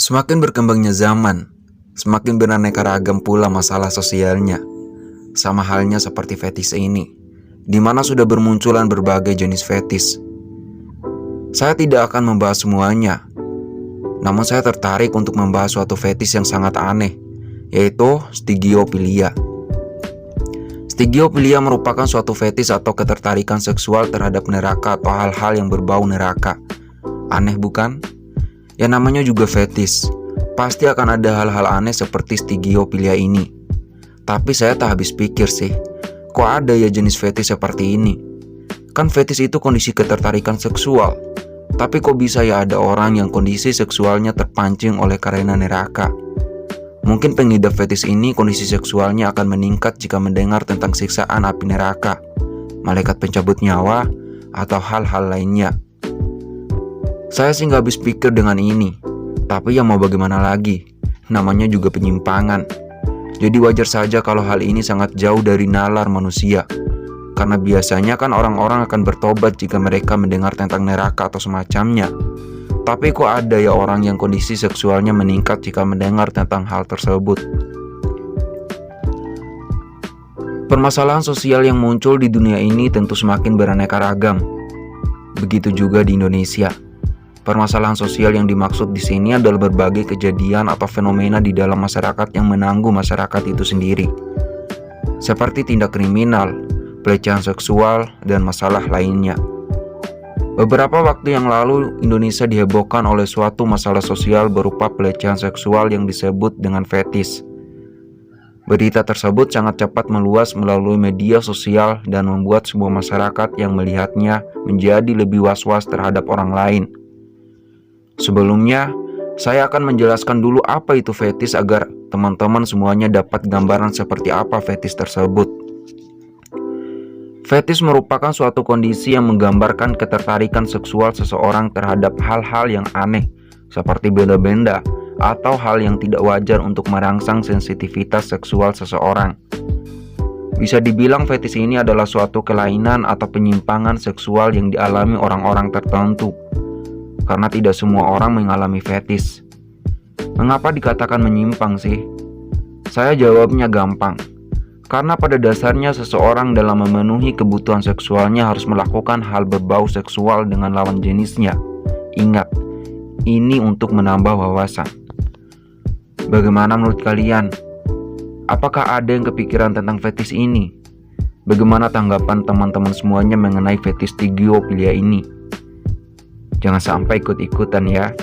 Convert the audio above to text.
Semakin berkembangnya zaman, semakin beraneka ragam pula masalah sosialnya. Sama halnya seperti fetis ini, di mana sudah bermunculan berbagai jenis fetis. Saya tidak akan membahas semuanya, namun saya tertarik untuk membahas suatu fetis yang sangat aneh, yaitu stygiopilia. Stygiopilia merupakan suatu fetis atau ketertarikan seksual terhadap neraka atau hal-hal yang berbau neraka. Aneh bukan? Ya namanya juga fetis, pasti akan ada hal-hal aneh seperti stygiopilia ini. Tapi saya tak habis pikir sih, kok ada ya jenis fetis seperti ini? Kan fetis itu kondisi ketertarikan seksual, tapi kok bisa ya ada orang yang kondisi seksualnya terpancing oleh karena neraka? Mungkin pengidap fetis ini kondisi seksualnya akan meningkat jika mendengar tentang siksaan api neraka, malaikat pencabut nyawa, atau hal-hal lainnya. Saya sih nggak habis pikir dengan ini, tapi ya mau bagaimana lagi, namanya juga penyimpangan. Jadi wajar saja kalau hal ini sangat jauh dari nalar manusia, karena biasanya kan orang-orang akan bertobat jika mereka mendengar tentang neraka atau semacamnya. Tapi kok ada ya orang yang kondisi seksualnya meningkat jika mendengar tentang hal tersebut? Permasalahan sosial yang muncul di dunia ini tentu semakin beraneka ragam. Begitu juga di Indonesia. Permasalahan sosial yang dimaksud di sini adalah berbagai kejadian atau fenomena di dalam masyarakat yang menanggung masyarakat itu sendiri. Seperti tindak kriminal, pelecehan seksual, dan masalah lainnya. Beberapa waktu yang lalu, Indonesia dihebohkan oleh suatu masalah sosial berupa pelecehan seksual yang disebut dengan fetis. Berita tersebut sangat cepat meluas melalui media sosial dan membuat sebuah masyarakat yang melihatnya menjadi lebih was-was terhadap orang lain. Sebelumnya, saya akan menjelaskan dulu apa itu fetis agar teman-teman semuanya dapat gambaran seperti apa fetis tersebut. Fetis merupakan suatu kondisi yang menggambarkan ketertarikan seksual seseorang terhadap hal-hal yang aneh, seperti benda-benda atau hal yang tidak wajar untuk merangsang sensitivitas seksual seseorang. Bisa dibilang fetis ini adalah suatu kelainan atau penyimpangan seksual yang dialami orang-orang tertentu, karena tidak semua orang mengalami fetis. Mengapa dikatakan menyimpang sih? Saya jawabnya gampang. Karena pada dasarnya seseorang dalam memenuhi kebutuhan seksualnya harus melakukan hal berbau seksual dengan lawan jenisnya. Ingat, ini untuk menambah wawasan. Bagaimana menurut kalian? Apakah ada yang kepikiran tentang fetis ini? Bagaimana tanggapan teman-teman semuanya mengenai fetis stygiopilia ini? Jangan sampai ikut-ikutan ya.